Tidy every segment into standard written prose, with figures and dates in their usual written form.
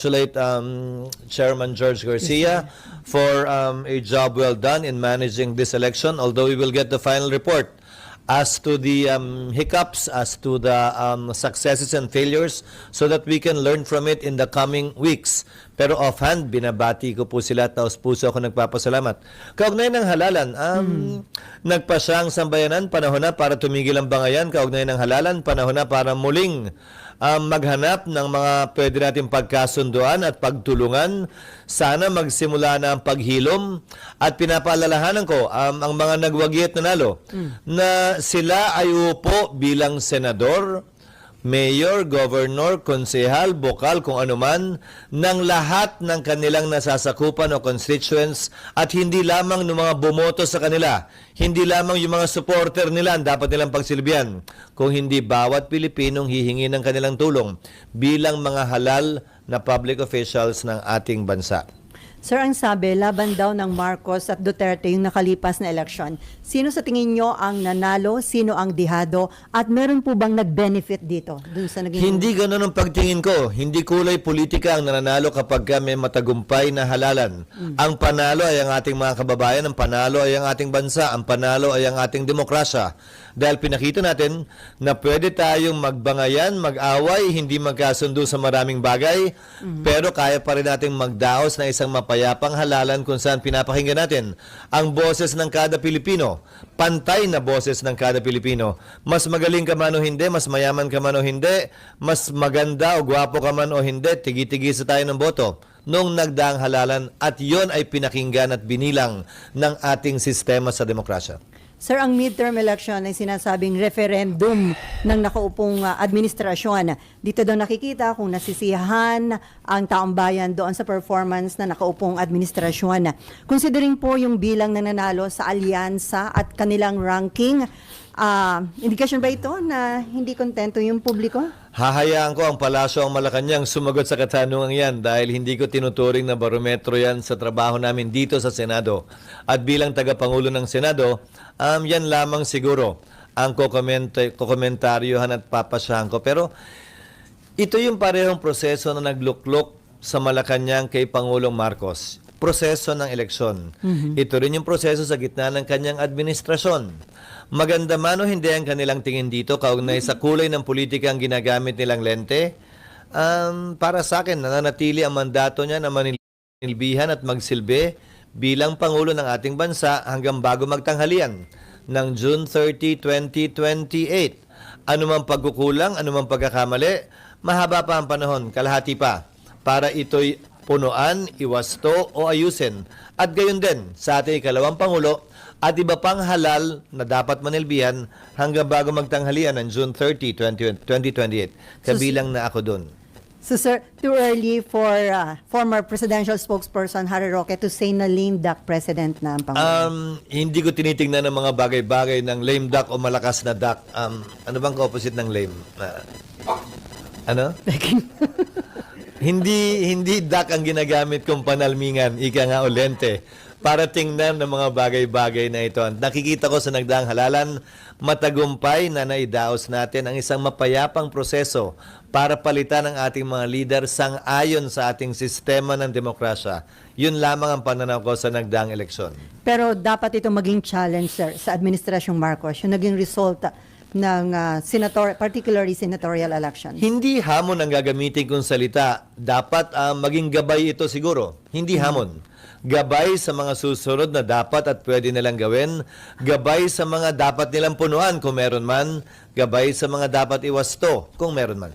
Congratulate Chairman George Garcia for a job well done in managing this election, although we will get the final report as to the hiccups, as to the successes and failures, so that we can learn from it in the coming weeks. Pero offhand, binabati ko po sila, taos puso ako nagpapasalamat. Kaugnay ng halalan, nagpasya ang sambayanan, panahon na para tumigil ang bangayan. Kaugnay ng halalan, panahon na para muling maghanap ng mga pwede natin pagkasunduan at pagtulungan. Sana magsimula na ang paghilom, at pinapaalalahanan ko ang mga nagwagyet nanalo na sila ay upo bilang senador, mayor, governor, konsehal, bokal, kung anuman, ng lahat ng kanilang nasasakupan o constituents, at hindi lamang ng mga bumoto sa kanila, hindi lamang yung mga supporter nila ang dapat nilang pagsilbihan, kung hindi bawat Pilipinong hihingi ng kanilang tulong bilang mga halal na public officials ng ating bansa. Sir, ang sabi, laban daw ng Marcos at Duterte yung nakalipas na eleksyon. Sino sa tingin nyo ang nanalo, sino ang dihado, at meron po bang nag-benefit dito? Dun sa naging... Hindi ganun ang pagtingin ko. Hindi kulay politika ang nananalo kapag may matagumpay na halalan. Ang panalo ay ang ating mga kababayan, ang panalo ay ang ating bansa, ang panalo ay ang ating demokrasya. Dahil pinakita natin na pwede tayong magbangayan, mag-away, hindi magkasundo sa maraming bagay, pero kaya pa rin nating magdaos na isang mapayapang halalan kung saan pinapakinggan natin ang boses ng kada Pilipino, pantay na boses ng kada Pilipino. Mas magaling ka man o hindi, mas mayaman ka man o hindi, mas maganda o gwapo ka man o hindi, tigi-tigisa tayo ng boto nung nagdaang halalan, at yon ay pinakinggan at binilang ng ating sistema sa demokrasya. Sir, ang midterm election ay sinasabing referendum ng nakaupong administrasyon. Dito daw nakikita kung nasisiyahan ang taong bayan doon sa performance na nakaupong administrasyon. Considering po yung bilang na nanalo sa alyansa at kanilang ranking, indikasyon ba ito na hindi kontento yung publiko? Hahayaan ko ang Palasyo ang Malacanang sumagot sa katanungan yan, dahil hindi ko tinuturing na barometro yan sa trabaho namin dito sa Senado. At bilang tagapangulo ng Senado, yan lamang siguro ang kokomentaryohan at papasyahan ko. Pero ito yung parehong proseso na nagluklok sa Malacanang kay Pangulong Marcos. Proseso ng eleksyon. Ito rin yung proseso sa gitna ng kanyang administrasyon. Maganda man o hindi ang kanilang tingin dito, kaugnay sa kulay ng politika ang ginagamit nilang lente, para sa akin, nananatili ang mandato niya na manilbihan at magsilbi bilang Pangulo ng ating bansa hanggang bago magtanghalian ng June 30, 2028. Anumang pagkukulang, anumang pagkakamali, mahaba pa ang panahon, kalahati pa, para ito'y punuan, iwasto o ayusin. At gayon din sa ating ikalawang Pangulo at iba pang halal na dapat manilbihan hanggang bago magtanghalian ng June 30, 2028. Kabilang na ako doon. So sir, too early for former presidential spokesperson Harry Roque to say na lame duck president na ang Pangulo? Hindi ko tinitingnan ng mga bagay-bagay ng lame duck o malakas na duck. Ano bang opposite ng lame? Ano? Hindi duck ang ginagamit kong panalmingan, ika nga o lente, para tingnan ng mga bagay-bagay na ito. Nakikita ko sa nagdaang halalan, matagumpay na naidaos natin ang isang mapayapang proseso para palitan ang ating mga leader sang-ayon sa ating sistema ng demokrasya. Yun lamang ang pananaw ko sa nagdaang eleksyon. Pero dapat ito maging challenge, sir, sa Administrasyong Marcos, yung naging resulta ng particularly senatorial election. Hindi hamon ang gagamitin kong salita. Dapat maging gabay ito siguro. Hindi hamon. Gabay sa mga susunod na dapat at pwede nilang gawin. Gabay sa mga dapat nilang punuan kung meron man. Gabay sa mga dapat iwasto kung meron man.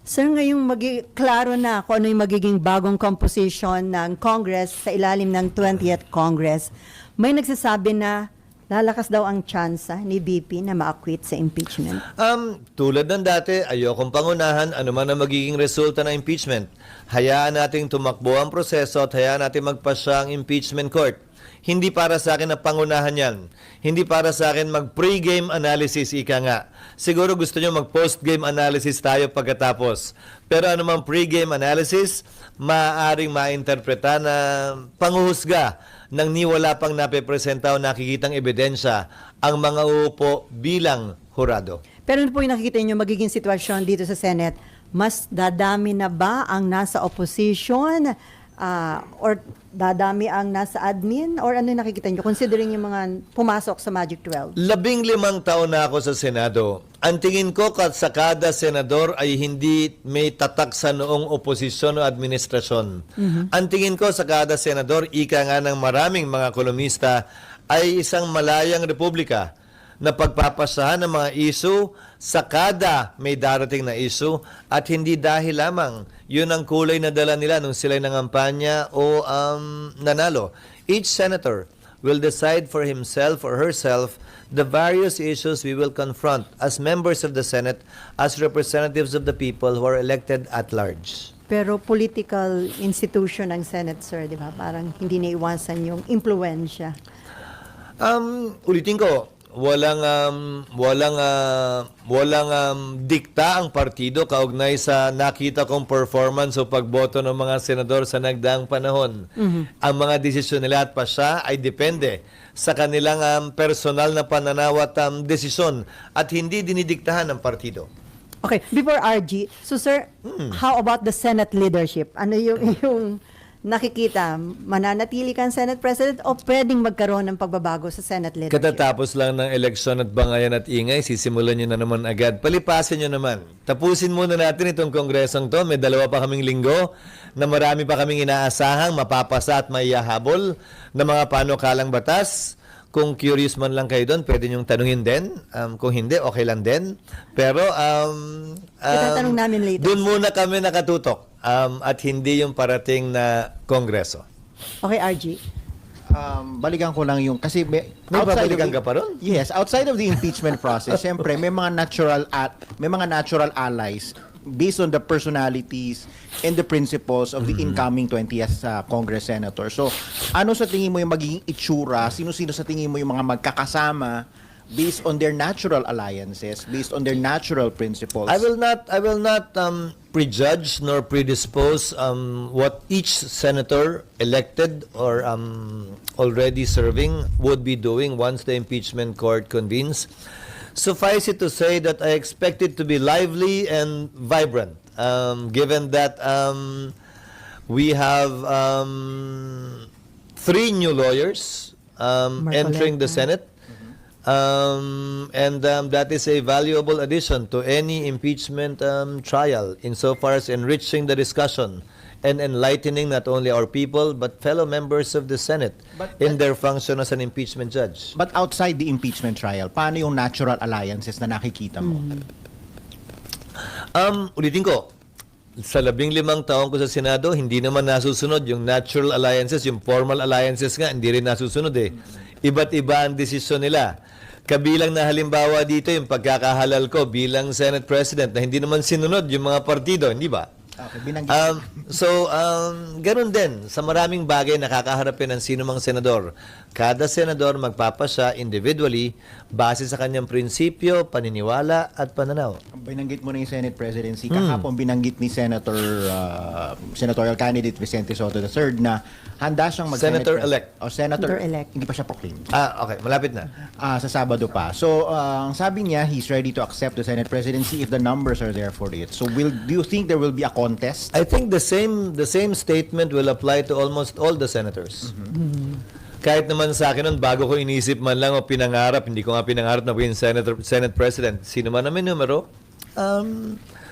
Sir, ngayong klaro na kung ano yung magiging bagong composition ng Congress sa ilalim ng 20th Congress, may nagsasabi na lalakas daw ang tsansa ni BP na ma-acquit sa impeachment. Tulad ng dati, ayokong pangunahan anuman ang magiging resulta ng impeachment. Hayaan nating tumakbo ang proseso at hayaan nating magpasya ang impeachment court. Hindi para sa akin na pangunahan yan. Hindi para sa akin mag-pre-game analysis, ika nga. Siguro gusto nyo mag-post-game analysis tayo pagkatapos. Pero anumang pre-game analysis, maaaring mainterpreta na panghuhusga nang niwala pang napepresenta o nakikitang ebidensya ang mga uupo bilang hurado. Pero ano po yung nakikita nyo magiging sitwasyon dito sa Senate mas dadami na ba ang nasa opposition or dadami ang nasa admin? Or ano yung nakikita nyo considering yung mga pumasok sa Magic 12? 15 taon na ako sa Senado. Ang tingin ko sa kada senador ay hindi may tatak sa noong oposisyon o administrasyon. Ang tingin ko sa kada senador, ika nga ng maraming mga kolumnista, ay isang malayang republika na pagpapasahan ng mga isu sa kada may darating na isu at hindi dahil lamang yun ang kulay na dala nila nung sila'y nangampanya o nanalo. Each senator will decide for himself or herself the various issues we will confront as members of the Senate, as representatives of the people who are elected at large. Pero political institution ang Senate, sir, di ba? Parang hindi naiwasan yung impluensya. Ulitin ko, walang dikta ang partido kaugnay sa nakita kong performance o pagboto ng mga senador sa nagdaang panahon. Ang mga desisyon nila at pasya ay depende sa kanilang personal na pananaw at desisyon at hindi dinidiktahan ng partido. Okay, before RG, so sir, how about the Senate leadership? Ano yung nakikita? Mananatili kang Senate President o pwedeng magkaroon ng pagbabago sa Senate leadership? Katatapos lang ng eleksyon at bangayan at ingay, sisimulan nyo na naman agad. Palipasin nyo naman. Tapusin muna natin itong kongresong to. May 2 pa kaming linggo na marami pa kaming inaasahang mapapasa at maiyahabol na mga panukalang batas. Kung curious man lang kayo doon, pwede nyong tanungin din. Kung hindi, okay lang din. Pero, Itatanong namin later. doon muna kami nakatutok. At hindi yung parating na kongreso. Okay, RG. Balikan ko lang yung kasi May babalikan ka pa ron? Yes, outside of the impeachment process, siyempre may mga natural allies based on the personalities and the principles of the incoming 20th Congress senator. So, ano sa tingin mo yung magiging itsura? Sino-sino sa tingin mo yung mga magkakasama based on their natural alliances, based on their natural principles? I will not prejudge nor predispose what each senator elected or already serving would be doing once the impeachment court convenes. Suffice it to say that I expect it to be lively and vibrant, given that we have 3 new lawyers entering the Senate. And that is a valuable addition to any impeachment trial insofar as enriching the discussion and enlightening not only our people but fellow members of the Senate in their function as an impeachment judge. But outside the impeachment trial, paano yung natural alliances na nakikita mo? Ulitin ko, sa 15 taon ko sa Senado, hindi naman nasusunod yung natural alliances, yung formal alliances nga, hindi rin nasusunod eh. Iba't iba ang desisyon nila. Kabilang na halimbawa dito yung pagkakahalal ko bilang Senate President na hindi naman sinunod yung mga partido, hindi ba? Okay, binanggit. Ganun din, sa maraming bagay nakakaharapin ng sino mang senador. Kada senador magpapasya individually base sa kanyang prinsipyo, paniniwala at pananaw. Binanggit mo na yung Senate presidency. Kahapon binanggit ni senatorial candidate Vicente Soto III na handa siyang Senator-elect. Senator-elect. Hindi pa siya proclaimed. Okay, malapit na. Sa Sabado pa. So, ang sabi niya, he's ready to accept the Senate presidency if the numbers are there for it. So, do you think there will be a contest? I think the same statement will apply to almost all the senators. Kahit naman sa akin nun, bago ko inisip man lang o pinangarap, hindi ko nga pinangarap na maging Senate President. Sino man namin numero,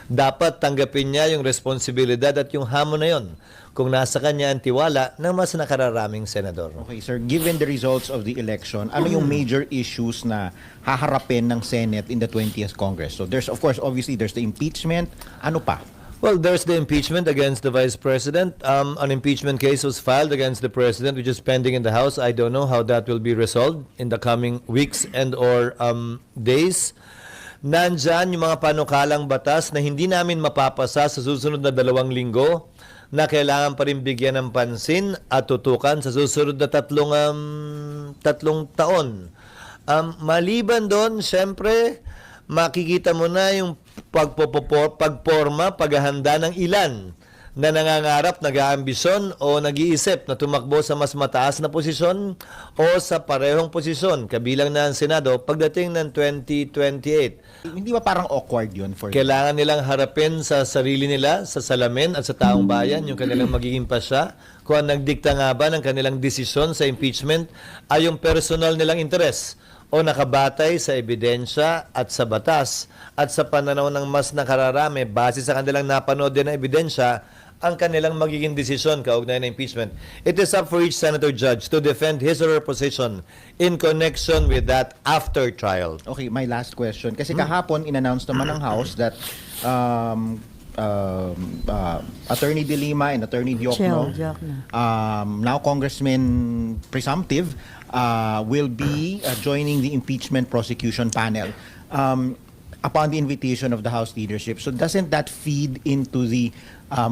dapat tanggapin niya yung responsibilidad at yung hamon na yon kung nasa kanya ang tiwala ng mas nakararaming senador. Okay, sir. Given the results of the election, ano yung major issues na haharapin ng Senate in the 20th Congress? So, there's, of course, obviously, there's the impeachment. Ano pa? Well, there's the impeachment against the Vice President. An impeachment case was filed against the President, which is pending in the House. I don't know how that will be resolved in the coming weeks and or days. Nandyan yung mga panukalang batas na hindi namin mapapasa sa susunod na 2 linggo na kailangan pa rin bigyan ng pansin at tutukan sa susunod na 3 taon. Maliban doon, syempre, makikita mo na yung pagporma, paghahanda ng ilan na nangangarap, nag-aambisyon o nag-iisip na tumakbo sa mas mataas na posisyon o sa parehong posisyon kabilang na ang Senado pagdating ng 2028. Hindi ba parang awkward yun for you? Kailangan nilang harapin sa sarili nila, sa salamin at sa taong bayan yung kanilang magiging pasya kung ang nagdikta nga ba ng kanilang desisyon sa impeachment ay yung personal nilang interes o nakabatay sa ebidensya at sa batas at sa pananaw ng mas nakararami base sa kanilang napanood din na ebidensya ang kanilang magiging desisyon kaugnay ng impeachment. It is up for each senator judge to defend his or her position in connection with that after trial. Okay, my last question. Kasi kahapon, in-announce naman ng House that Attorney De Lima and Attorney Diokno, now Congressman Presumptive, will be joining the impeachment prosecution panel upon the invitation of the House leadership. So doesn't that feed into the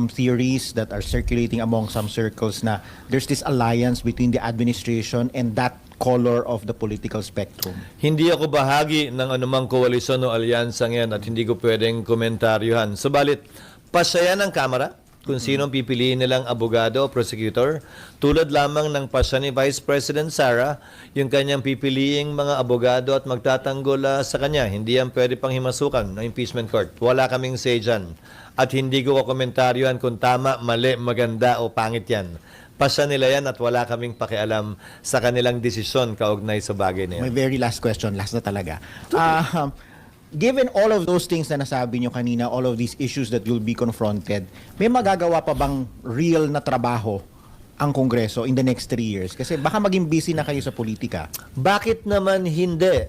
theories that are circulating among some circles na there's this alliance between the administration and that color of the political spectrum? Hindi ako bahagi ng anumang koalisyon o alyansa ngayon at hindi ko pwedeng komentaryuhan. Subalit, pasaya ng Kamara kung sinong pipiliin nilang abogado o prosecutor, tulad lamang ng pasya ni Vice President Sara, yung kanyang pipiliing mga abogado at magtatanggol sa kanya. Hindi yan pwede pang himasukan ng impeachment court. Wala kaming say dyan. At hindi ko komentaryuhan kung tama, mali, maganda o pangit yan. Pasya nila yan at wala kaming pakialam sa kanilang desisyon kaugnay sa bagay na yan. My very last question, last na talaga. Given all of those things na nasabi nyo kanina, all of these issues that you'll be confronted, may magagawa pa bang real na trabaho ang Kongreso in the next 3 years? Kasi baka maging busy na kayo sa politika. Bakit naman hindi?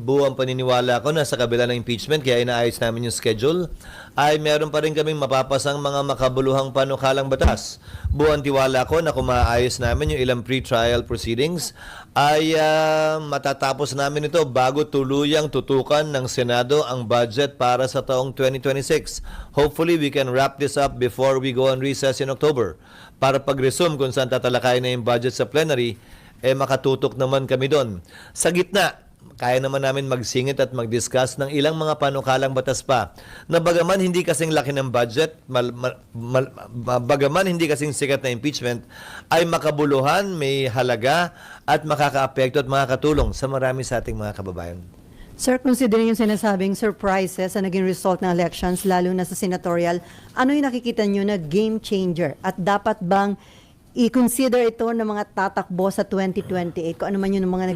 Buwang paniniwala ko na sa kabila ng impeachment, kaya inaayos namin yung schedule, ay meron pa rin kaming mapapasang mga makabuluhang panukalang batas. Buwang tiwala ko na kung maayos namin yung ilang pre-trial proceedings, ay matatapos namin ito bago tuluyang tutukan ng Senado ang budget para sa taong 2026. Hopefully, we can wrap this up before we go on recess in October. Para pag-resume kung saan tatalakayin na yung budget sa plenary, makatutok naman kami doon. Sa gitna, kaya naman namin magsingit at mag-discuss ng ilang mga panukalang batas pa na bagaman hindi kasing laki ng budget, bagaman hindi kasing sikat na impeachment, ay makabuluhan, may halaga at makakaapekto at makakatulong sa marami sa ating mga kababayan. Sir, considering yung sinasabing surprises sa naging result ng elections, lalo na sa senatorial, ano yung nakikita nyo na game changer? At dapat bang i-consider ito ng mga tatakbo sa 2028? Kung ano man yun ng mga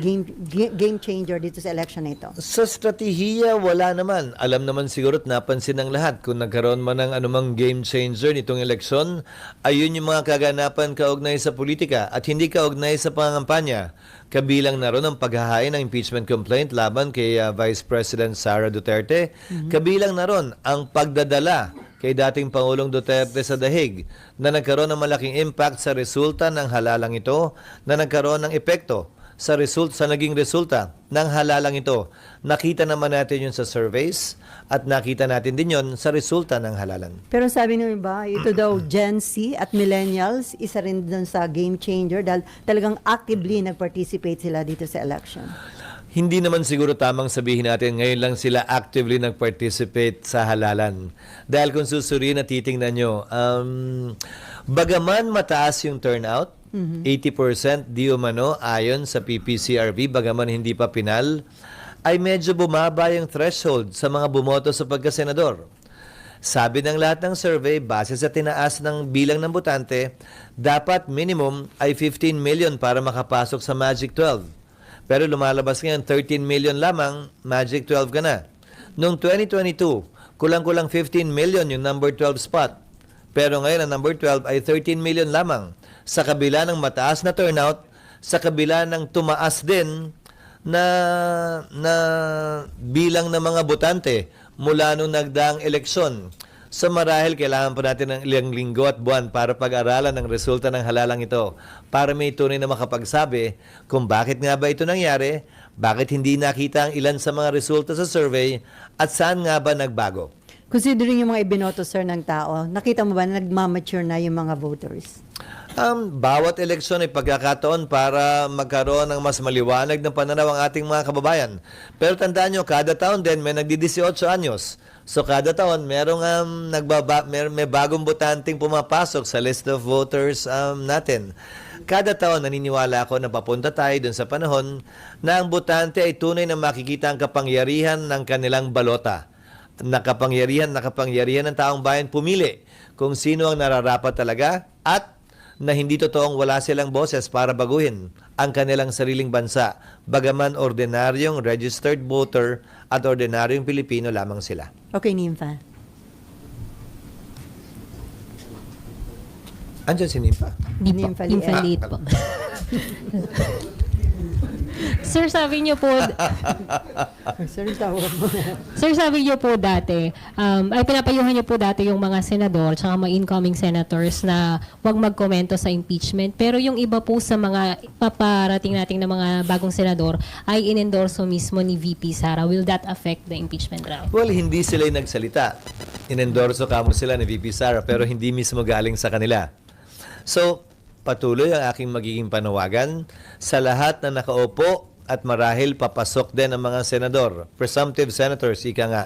game changer dito sa election na ito? Sa strategiya, wala naman. Alam naman siguro at napansin ng lahat kung nagkaroon man ng anumang game changer nitong eleksyon, ayun yung mga kaganapan kaugnay sa politika at hindi kaugnay sa pangangampanya. Kabilang na ron ang paghahain ng impeachment complaint laban kay Vice President Sara Duterte. Kabilang na ron ang pagdadala kay dating Pangulong Duterte sa dahig na nagkaroon ng malaking impact sa resulta ng halalang ito, na nagkaroon ng epekto sa naging resulta ng halalang ito. Nakita naman natin yun sa surveys at nakita natin din yun sa resulta ng halalan. Pero sabi nyo ba, ito daw Gen Z at Millennials, isa rin dun sa game changer dahil talagang actively nag-participate sila dito sa election. Hindi naman siguro tamang sabihin natin ngayon lang sila actively nag-participate sa halalan. Dahil kung susuriin at titingnan nyo, bagaman mataas yung turnout, 80% di umano ayon sa PPCRB, bagaman hindi pa pinal, ay medyo bumaba yung threshold sa mga bumoto sa pagkasenador. Sabi ng lahat ng survey, base sa tinaas ng bilang ng botante, dapat minimum ay 15 million para makapasok sa Magic 12. Pero lumalabas ngayon 13 million lamang, Magic 12 ka na. Noong 2022, kulang-kulang 15 million yung number 12 spot. Pero ngayon ang number 12 ay 13 million lamang. Sa kabila ng mataas na turnout, sa kabila ng tumaas din na bilang ng mga botante mula nung nagdaang eleksyon. So marahil kailangan pa natin ng ilang linggo at buwan para pag-aralan ang resulta ng halalang ito para may tunay na makapagsabi kung bakit nga ba ito nangyari, bakit hindi nakita ang ilan sa mga resulta sa survey at saan nga ba nagbago. Considering yung mga ibinoto, sir, ng tao, nakita mo ba na nagmamature na yung mga voters? Bawat eleksyon ay pagkakataon para magkaroon ng mas maliwanag na pananaw ang ating mga kababayan. Pero tandaan nyo, kada taon din may nagdi-18 anyos. So kada taon may bagong botanteng pumapasok sa list of voters natin. Kada taon naniniwala ako na papunta tayo dun sa panahon na ang botante ay tunay na makikita ang kapangyarihan ng kanilang balota. Nakapangyarihan ng taong bayan pumili kung sino ang nararapat talaga at na hindi totoong wala silang boses para baguhin ang kanilang sariling bansa, bagaman ordinaryong registered voter at ordinaryong Pilipino lamang sila. Okay, Nympha. Andiyan si Nimpa. Nympha Liet. Infaliate po. Sir, sabi niyo po, Sir, tawag mo. sir, sabi niyo po dati, ay pinapayuhan niyo po dati yung mga senador tsaka mga incoming senators na wag magkomento sa impeachment. Pero yung iba po sa mga paparating nating na mga bagong senador ay inendorso mismo ni VP Sara. Will that affect the impeachment drive? Well, hindi sila yung nagsalita. Inendorso kamo sila ni VP Sara pero hindi mismo galing sa kanila. So, patuloy ang aking magiging panawagan sa lahat na nakaupo at marahil papasok din ang mga senador, presumptive senators, ika nga,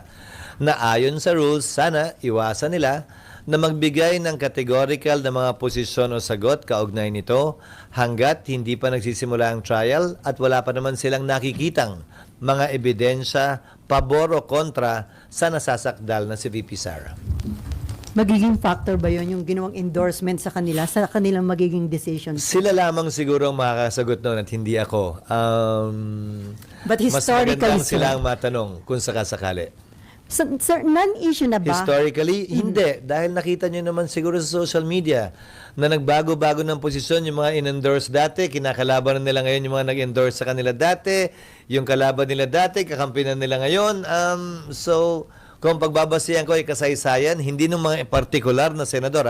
na ayon sa rules, sana iwasan nila na magbigay ng categorical na mga posisyon o sagot kaugnay nito hanggat hindi pa nagsisimula ang trial at wala pa naman silang nakikitang mga ebidensya, pabor o kontra sa nasasakdal na si VP Sara. Magiging factor ba yon yung ginawang endorsement sa kanila, sa kanilang magiging decision? Sila lamang siguro ang makakasagot noon at hindi ako. But Mas historically, magandang sila ang matanong kung sakasakali. Sir, non-issue na ba? Historically, hindi. Dahil nakita nyo naman siguro sa social media na nagbago-bago ng posisyon yung mga in-endorse dati, kinakalaban na nila ngayon yung mga nag-endorse sa kanila dati, yung kalaban nila dati, kakampinan nila ngayon. So, kung pagbabasihan ko ay kasaysayan, hindi ng mga partikular na senador,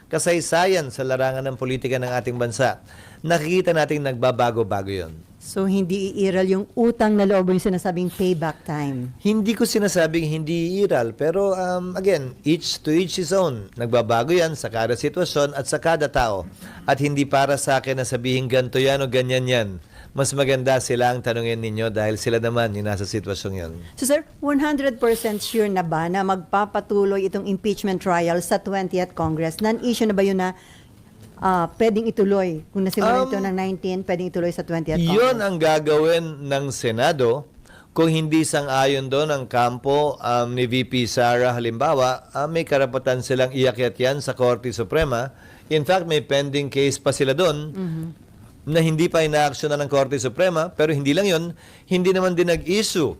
kasaysayan sa larangan ng politika ng ating bansa. Nakikita natin nagbabago-bago yon. So, hindi iiral yung utang na loob yung sinasabing payback time. Hindi ko sinasabing hindi iiral, pero again, each to each his own. Nagbabago yan sa kada sitwasyon at sa kada tao. At hindi para sa akin na sabihin ganito yan o ganyan yan. Mas maganda sila ang tanungin ninyo dahil sila naman yung nasa sitwasyong yun. So, sir, 100% sure na ba na magpapatuloy itong impeachment trial sa 20th Congress? Non-issue na ba yun na pwedeng ituloy? Kung nasimulan ito ng 19, pwedeng ituloy sa 20th Congress? Yun ang gagawin ng Senado kung hindi sang-ayon doon ang kampo ni VP Sara. Halimbawa, may karapatan silang iakyat yan sa Korte Suprema. In fact, may pending case pa sila doon na hindi pa ina-actionan ng Korte Suprema. Pero hindi lang yun, hindi naman din nag-issue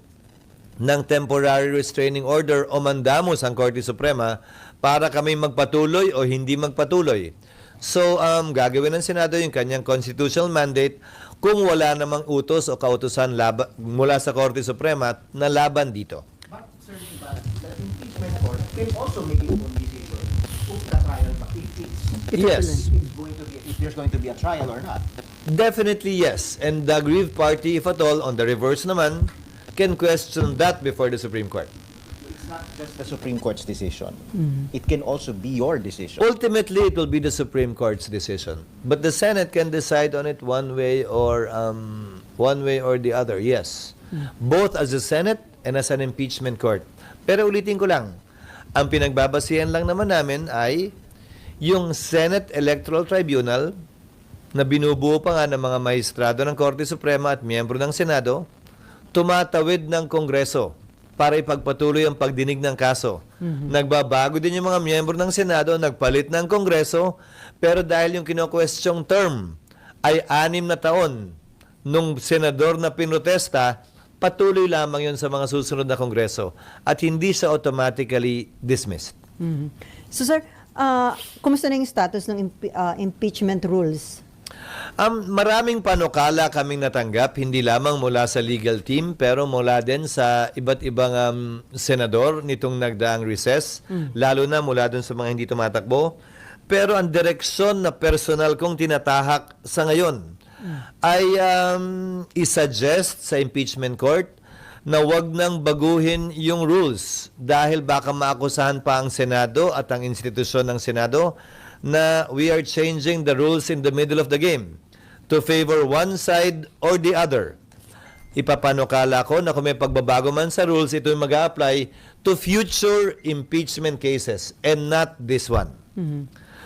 ng temporary restraining order o mandamos ang Korte Suprema para kami magpatuloy o hindi magpatuloy. So, gagawin ng Senado yung kanyang constitutional mandate kung wala namang utos o kautusan mula sa Korte Suprema na laban dito. But, sir, diba, the impeachment court can also make its own decision kung the trial ba, Yes. if there's going to be a trial or not. Definitely yes. And the aggrieved party, if at all, on the reverse naman, can question that before the Supreme Court. It's not just the Supreme Court's decision. It can also be your decision. Ultimately, it will be the Supreme Court's decision. But the Senate can decide on it one way or the other, yes. Both as a Senate and as an impeachment court. Pero ulitin ko lang, ang pinagbabasihan lang naman namin ay yung Senate Electoral Tribunal na binubuo pa nga ng mga maestrado ng Korte Suprema at miyembro ng Senado, tumatawid ng Kongreso para ipagpatuloy ang pagdinig ng kaso. Nagbabago din yung mga miyembro ng Senado, nagpalit ng Kongreso, pero dahil yung kino-questioning term ay 6 na taon nung senador na pinrotesta, patuloy lamang yun sa mga susunod na Kongreso at hindi siya automatically dismissed. So, sir, kumusta na yung status ng impeachment rules? Maraming panukala kaming natanggap, hindi lamang mula sa legal team, pero mula din sa iba't ibang senador nitong nagdaang recess, lalo na mula dun sa mga hindi tumatakbo. Pero ang direksyon na personal kong tinatahak sa ngayon ay isuggest sa impeachment court na wag nang baguhin yung rules dahil baka maakusahan pa ang Senado at ang institusyon ng Senado na we are changing the rules in the middle of the game to favor one side or the other. ipapanukala ko na kung may pagbabago man sa rules, ito yung mag-a-apply to future impeachment cases and not this one.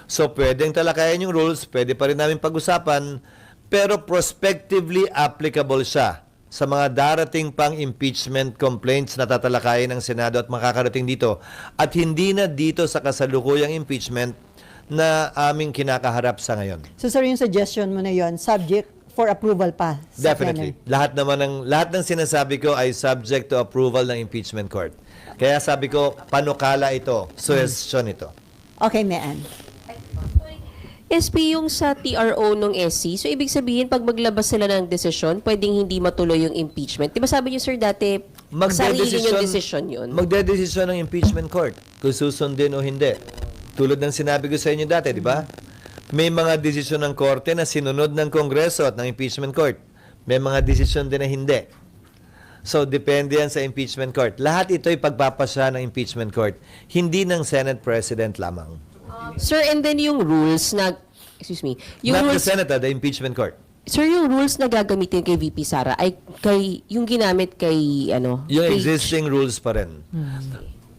So, pwedeng talakayan yung rules, pwede pa rin namin pag-usapan, pero prospectively applicable siya sa mga darating pang impeachment complaints na tatalakayin ng Senado at makakarating dito. At hindi na dito sa kasalukuyang impeachment na aming kinakaharap sa ngayon. So sir, yung suggestion mo na yon, subject for approval pa sa Definitely. Plenary. Lahat ng sinasabi ko ay subject to approval ng impeachment court. Kaya sabi ko, panukala ito, suggestion ito. Okay, Mean. SP yung sa TRO ng SC, so ibig sabihin pag maglabas sila ng desisyon, pwedeng hindi matuloy yung impeachment. Di ba sabi niyo, sir, dati sarili yung desisyon yun? Magdedesisyon ng impeachment court kung susundin o hindi. Tulad ng sinabi ko sa inyo dati, di ba? May mga desisyon ng korte na sinunod ng Kongreso at ng impeachment court. May mga desisyon din na hindi. So, depende yan sa impeachment court. Lahat ito ay pagpapasya ng impeachment court, hindi ng Senate President lamang. Sir, and then yung rules na, excuse me, yung Not the rules, Senate, the impeachment court. sir, yung rules na gagamitin kay VP Sara ay yung ginamit kay, Yung kay- existing rules pa rin.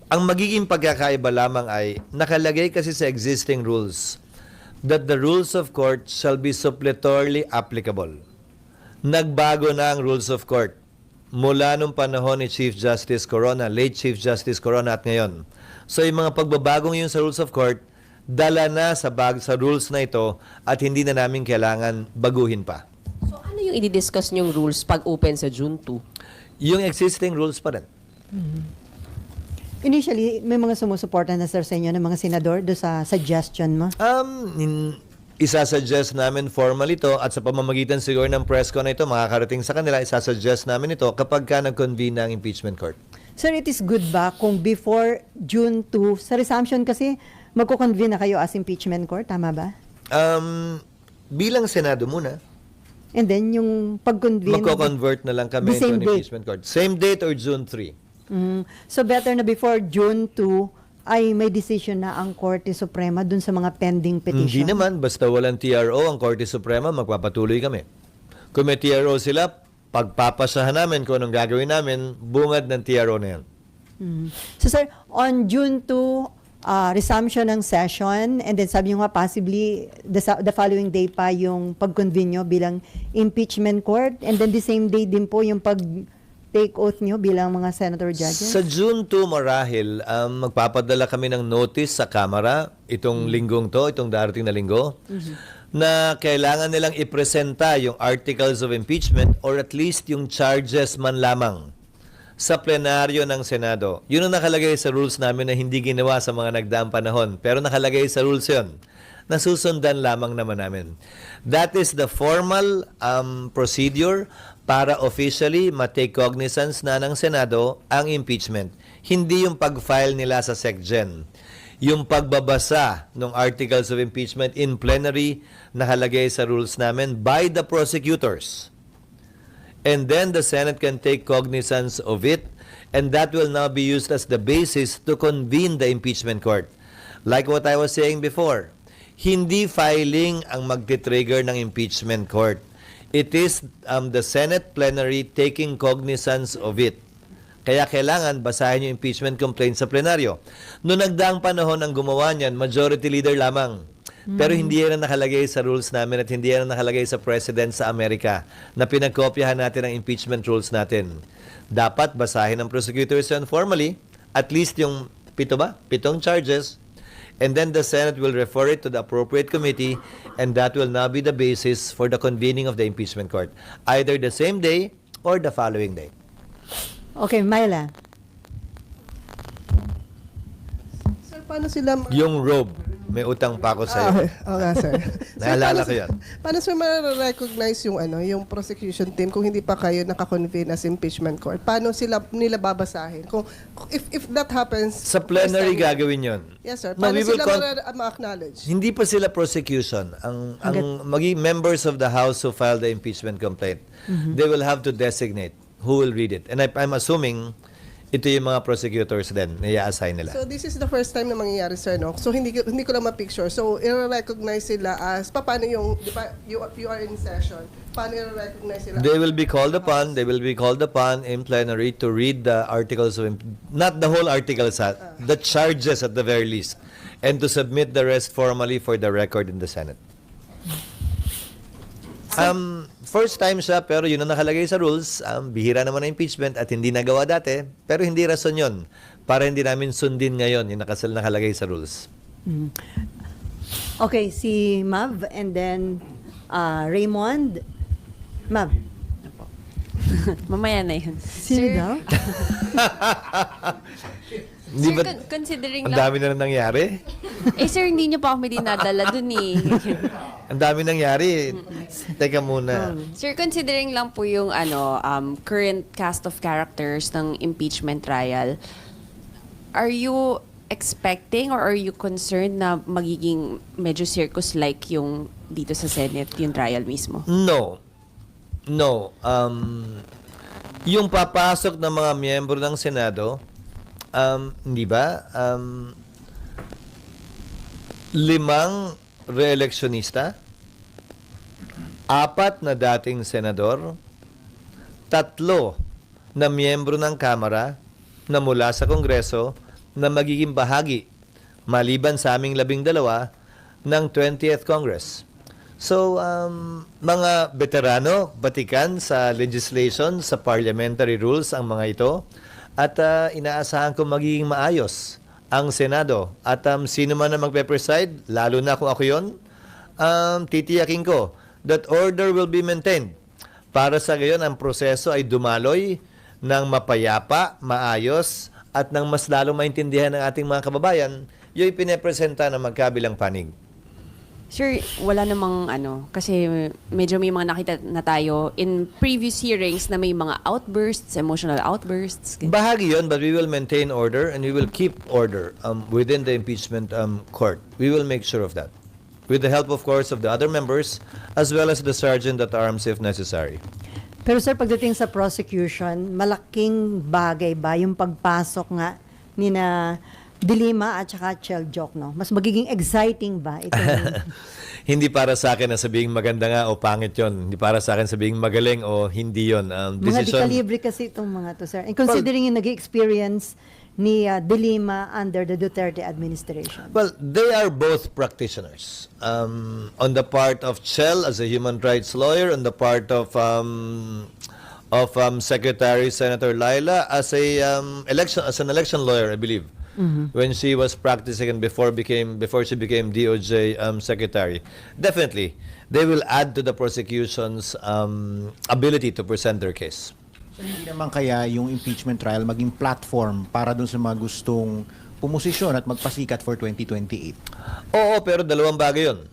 Ang magiging pagkakaiba lamang ay nakalagay kasi sa existing rules that the rules of court shall be suppletorily applicable. Nagbago na ang rules of court mula nung panahon ni Chief Justice Corona, late Chief Justice Corona at ngayon. So yung mga pagbabagong yun sa rules of court, dala na sa rules na ito at hindi na namin kailangan baguhin pa. So ano yung i-discuss niyong rules pag open sa June 2? Yung existing rules pa rin. Initially, may mga sumusuporta na sir sa inyo ng mga senador do sa suggestion mo? Isasuggest namin formally ito at sa pamamagitan siguro ng press con na ito, makakarating sa kanila, isasuggest namin ito kapag ka nag-convene ng impeachment court. Sir, it is good ba kung before June 2, sa resumption kasi, magko-convene na kayo as impeachment court, tama ba? Bilang Senado muna, And then, yung pag-convene... magko-convert na lang kami The into same an date. impeachment court. Same date or June 3? So, better na before June 2 ay may decision na ang Korte Suprema dun sa mga pending petition. Hindi naman, basta walang TRO, ang Korte Suprema, magpapatuloy kami. Kung may TRO sila, pagpapasahan namin kung anong gagawin namin, bungad ng TRO na yan. So, sir, on June 2, resumption ng session, and then sabi nyo nga possibly the following day pa yung pag-convene nyo bilang impeachment court, and then the same day din po yung pag-take oath nyo bilang mga senator judges? Sa June 2 marahil, magpapadala kami ng notice sa Kamara itong linggong to, itong darating na linggo, na kailangan nilang ipresenta yung articles of impeachment or at least yung charges man lamang sa plenaryo ng Senado. Yun ang nakalagay sa rules namin na hindi ginawa sa mga nagdaang panahon. Pero nakalagay sa rules yun. Nasusundan lamang naman namin. That is the formal procedure para officially matake cognizance na ng Senado ang impeachment. Hindi yung pag-file nila sa SecGen. Yung pagbabasa ng articles of impeachment in plenary nakalagay sa rules namin by the prosecutors. And then the Senate can take cognizance of it, and that will now be used as the basis to convene the impeachment court. Like what I was saying before, hindi filing ang magti-trigger ng impeachment court. It is the Senate plenary taking cognizance of it. Kaya kailangan basahin yung impeachment complaint sa plenaryo. Noong nagdaang panahon ang gumawa niyan, majority leader lamang. Pero hindi yan ang nakalagay sa rules namin at hindi yan ang nakalagay sa President sa Amerika na pinagkopyahan natin ang impeachment rules natin. Dapat basahin ng prosecutors yan formally, at least yung pitong charges, and then the Senate will refer it to the appropriate committee, and that will now be the basis for the convening of the impeachment court, either the same day or the following day. Okay, Myla. Sir, paano sila Yung robe, may utang pa ako sa'yo. nga, sir. Naalala Sir, ko yan. Paano sir ma-recognize yung prosecution team kung hindi pa kayo naka-convene as impeachment court? Paano nila babasahin? Kung if that happens Sa plenary first time- gagawin yun. Yes, sir. No, Paano we will sila ma-acknowledge? Hindi pa sila prosecution. Ang maging members of the House who filed the impeachment complaint, they will have to designate who will read it. And I'm assuming ito yung mga prosecutors din na i-assign nila. So this is the first time na mangyayari, sir, no? So hindi ko lang ma-picture. So i-recognize sila as paano yung, di ba, you are in session. Paano i-recognize sila? They will be called upon in plenary to read the articles of not the whole articles, the charges at the very least, and to submit the rest formally for the record in the Senate. First time siya, pero yun ang nakalagay sa rules. Bihira naman ang impeachment at hindi nagawa dati, pero hindi rason yun para hindi namin sundin ngayon yung nakalagay sa rules. Okay, si Mav and then Raymond. Mav, Mamaya na yun. sino daw? Hindi Sir, ba, considering ang lang... dami na nangyari? Sir, hindi niyo pa kami dinadala dun eh. Ang dami nangyari. Teka muna. Sir, considering lang po yung current cast of characters ng impeachment trial, are you expecting or are you concerned na magiging medyo circus-like yung dito sa Senate, yung trial mismo? No. Yung papasok ng mga miyembro ng Senado, hindi ba? 5 re-electionista, 4 na dating senador, 3 na miyembro ng Kamara na mula sa Kongreso na magiging bahagi, maliban sa aming 12, ng 20th Congress. So, mga veterano, batikan sa legislation, sa parliamentary rules ang mga ito, at inaasahan ko magiging maayos ang Senado. At sino man na magpe-preside, lalo na kung ako yun, titiyakin ko that order will be maintained. Para sa gayon, ang proseso ay dumaloy ng mapayapa, maayos, at ng mas lalong maintindihan ng ating mga kababayan, yung pinepresenta ng magkabilang panig. Sir, wala namang kasi medyo may mga nakita na tayo in previous hearings na may mga outbursts, emotional outbursts. Bahagi yun, but we will maintain order and we will keep order within the impeachment court. We will make sure of that. With the help, of course, of the other members as well as the sergeant at arms if necessary. Pero sir, pagdating sa prosecution, malaking bagay ba yung pagpasok nga ni na Dilima at saka Cheljok, no? Mas magiging exciting ba ito? Hindi para sa akin na sabihing maganda nga o pangit yon. Hindi para sa akin sabihing magaling o hindi yon. Mga di-kalibre kasi itong mga to, sir. And considering yung nag-experience ni Dilima under the Duterte administration. Well, they are both practitioners. On the part of Chel as a human rights lawyer, on the part of Secretary Senator Laila as an election lawyer, I believe. When she was practicing and before she became DOJ secretary. Definitely, they will add to the prosecution's ability to present their case. So, hindi naman kaya yung impeachment trial maging platform para dun sa mga gustong pumosisyon at magpasikat for 2028? Oo, pero dalawang bagay yun.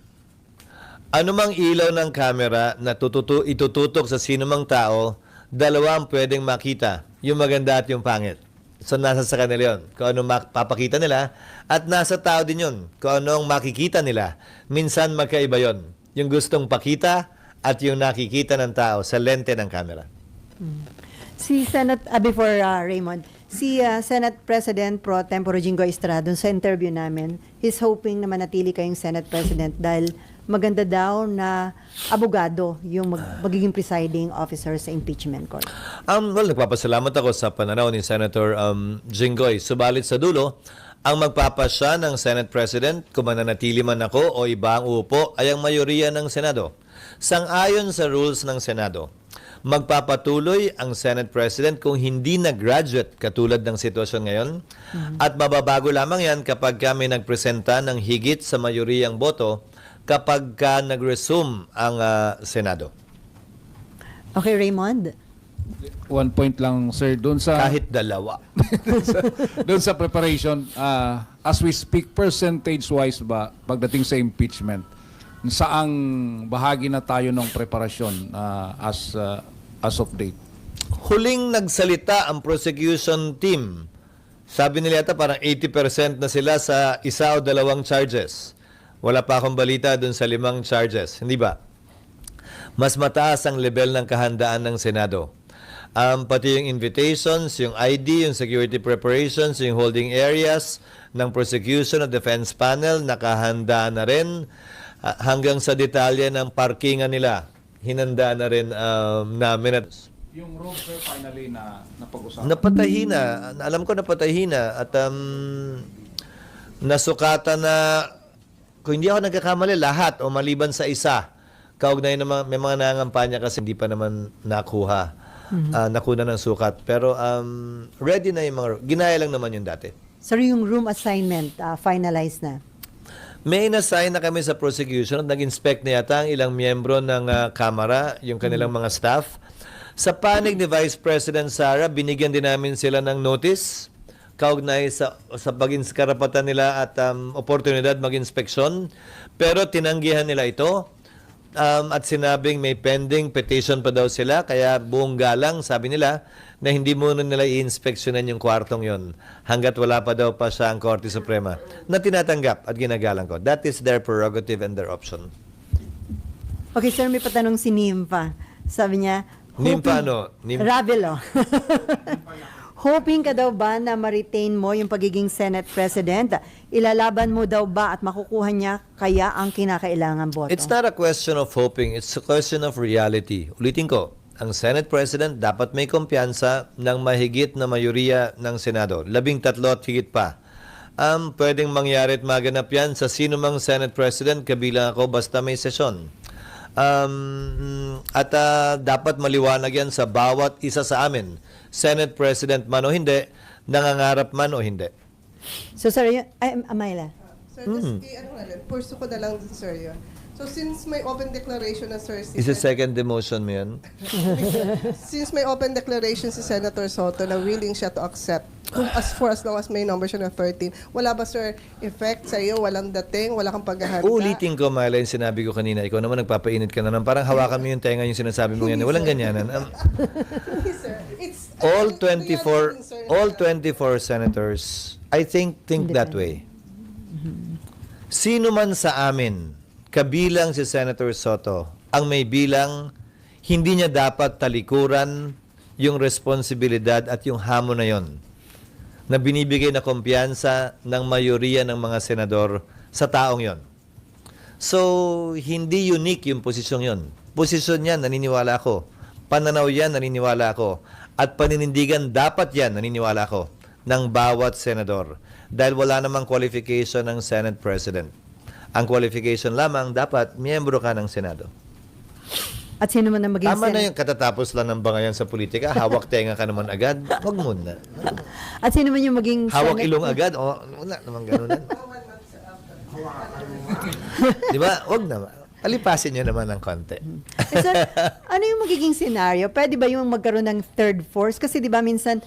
Anumang ilaw ng kamera na itututok sa sinumang tao, dalawang pwedeng makita, yung maganda at yung pangit. So, nasa sa kanila yun. Kung anong mapapakita nila. At nasa tao din yun. Kung anong makikita nila. Minsan magkaiba yun. Yung gustong pakita at yung nakikita ng tao sa lente ng camera. Si before Raymond, si Senate President Pro Tempore Jinggoy Estrada sa interview namin, he's hoping na manatili kayong Senate President dahil maganda daw na abogado yung magiging presiding officer sa impeachment court. Well, nagpapasalamat ako sa pananaw ni Senator Jinggoy. Subalit sa dulo, ang magpapasya ng Senate President, kung mananatili man ako o iba ang uupo, ay ang mayoriya ng Senado. Sang-ayon sa rules ng Senado, magpapatuloy ang Senate President kung hindi na-graduate katulad ng sitwasyon ngayon at mababago lamang yan kapag kami nagpresenta ng higit sa mayoriyang boto kapag nag-resume ang Senado. Okay, Raymond? One point lang, sir, doon sa Kahit dalawa. doon sa preparation, as we speak, percentage-wise ba, pagdating sa impeachment, saang bahagi na tayo ng preparasyon as of date? Huling nagsalita ang prosecution team. Sabi nila yata parang 80% na sila sa isa o dalawang charges. Wala pa akong balita dun sa 5 charges. Hindi ba? Mas mataas ang level ng kahandaan ng Senado. Pati yung invitations, yung ID, yung security preparations, yung holding areas ng prosecution at defense panel, nakahanda na rin. Hanggang sa detalye ng parkingan nila, hinanda na rin namin. At Yung room, sir, finally na napag-usapan. napatahi na. Alam ko napatahi na. At nasukatan na, kung hindi ako nagkakamali, lahat o maliban sa isa. Kaugnay naman, may mga nangangampanya kasi hindi pa naman nakuha. Nakuna ng sukat. Pero ready na yung mga, ginaya lang naman yung dati. Sir, yung room assignment, finalized na. May inassign na kami sa prosecution at nag-inspect na yata ang ilang miyembro ng Kamara, yung kanilang mga staff. Sa panig ni Vice President Sara, binigyan din namin sila ng notice kaugnay sa karapatan nila at oportunidad mag-inspeksyon. Pero tinanggihan nila ito at sinabing may pending petition pa daw sila. Kaya buong galang, sabi nila, na hindi muna nila i-inspeksyonan yung kwartong yon hanggat wala pa daw pa siya ang Korte Suprema na tinatanggap at ginagalang ko. That is their prerogative and their option. Okay, sir, may patanong si Nimpa. Sabi niya, Nimpa ano? Ravelo. Hoping ka daw ba na ma-retain mo yung pagiging Senate President? Ilalaban mo daw ba at makukuha niya kaya ang kinakailangan boto? It's not a question of hoping, it's a question of reality. Ulitin ko, ang Senate President dapat may kumpiyansa ng mahigit na mayoriya ng Senado. 13 at higit pa. Pwedeng mangyari at maganap yan sa sino mang Senate President, kabilang ako basta may sesyon. Dapat maliwanag yan sa bawat isa sa amin. Senate President man o hindi, nangangarap man o hindi. So, sir, Amayla. Sir, just ano nga lang, pursue ko na lang din, sir, yun. So, since may open declaration na, sir, si Is it second demotion mo yan? since may open declaration si Senator Soto na willing siya to accept as long as may number siya na 13, wala ba, sir, effect sa iyo? Walang dating? Wala kang paghahanda? Ulitin ko, Myla, yung sinabi ko kanina. Ikaw naman nagpapainit ka na naman. Parang hawakan mo yung tenga yung sinasabi mo yan. Walang ganyanan. Yes, sir. It's, all reality 24 din, sir, all na- 24 senators, I think that way. Sino man sa amin, kabilang si Senator Soto, ang may bilang, hindi niya dapat talikuran yung responsibilidad at yung hamon na yon na binibigay na kumpiyansa ng mayoriya ng mga senador sa taong yon. So, hindi unique yung posisyon yon. Posisyon yan, naniniwala ako. Pananaw yan, naniniwala ako. At paninindigan dapat yan, naniniwala ako, ng bawat senador. Dahil wala namang qualification ng Senate President. Ang qualification lamang, dapat miyembro ka ng Senado. At sino man ang maging Tama na Senate? yung katatapos lang ng bangayan sa politika. Hawak tenga ka naman agad. Huwag muna. At sino man yung maging Hawak Senate? ilong agad. O, wala naman ganun. Di ba? Huwag naman. Palipasin nyo naman ng konti. Sir, ano yung magiging scenario? Pwede ba yung magkaroon ng third force? Kasi di ba minsan,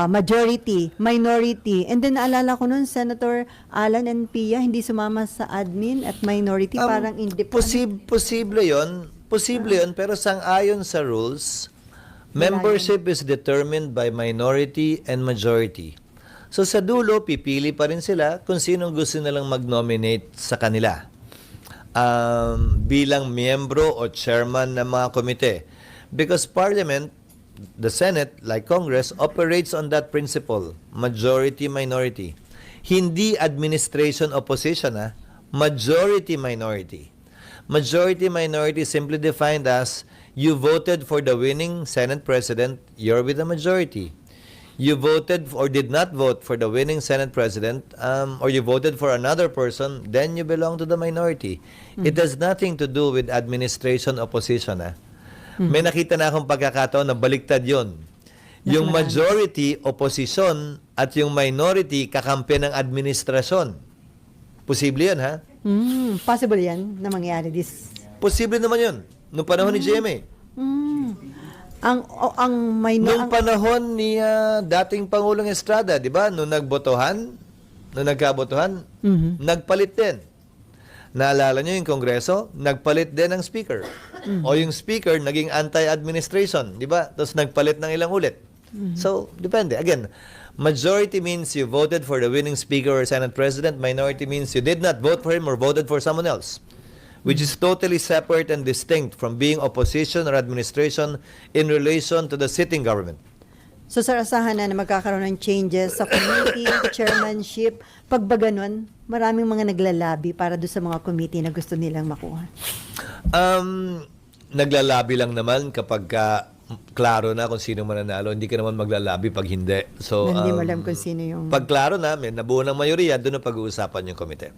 majority, minority, and then naalala ko nun, Senator Alan and Pia, hindi sumama sa admin at minority, parang independent. Posible yon, pero sang-ayon sa rules, membership is determined by minority and majority. So sa dulo, pipili pa rin sila kung sinong gusto nilang mag-nominate sa kanila bilang miyembro o chairman ng mga komite. Because Parliament, the Senate, like Congress, operates on that principle, majority-minority. Hindi administration opposition, majority-minority. Majority-minority simply defined as you voted for the winning Senate President, you're with the majority. You voted or did not vote for the winning Senate President, or you voted for another person, then you belong to the minority. It has nothing to do with administration opposition. May nakita na akong pagkakataon na baliktad yon. Yung majority, opposition, at yung minority, kakampi ng administrasyon. Posible yun, ha? Possible yan na mangyari this. Posible naman yun. Noong panahon ni GMA. Noong panahon ni dating Pangulong Estrada, di ba? Noong nagkabotohan, nagpalit din. Naalala nyo yung Kongreso, nagpalit din ng speaker. O yung speaker, naging anti-administration, di ba? Tapos nagpalit ng ilang ulit. So, depende. Again, majority means you voted for the winning speaker or Senate President. Minority means you did not vote for him or voted for someone else. which is totally separate and distinct from being opposition or administration in relation to the sitting government. So sir, asahan na magkakaroon ng changes sa committee, chairmanship. Pag ba ganun, maraming mga naglalabi para doon sa mga committee na gusto nilang makuha. Naglalabi lang naman kapag klaro na kung sino mananalo. Hindi ka naman maglalabi pag hindi. So, Hindi mo alam kung sino yung... pag klaro na, may nabuo ng mayoriya, doon na pag-uusapan yung komite.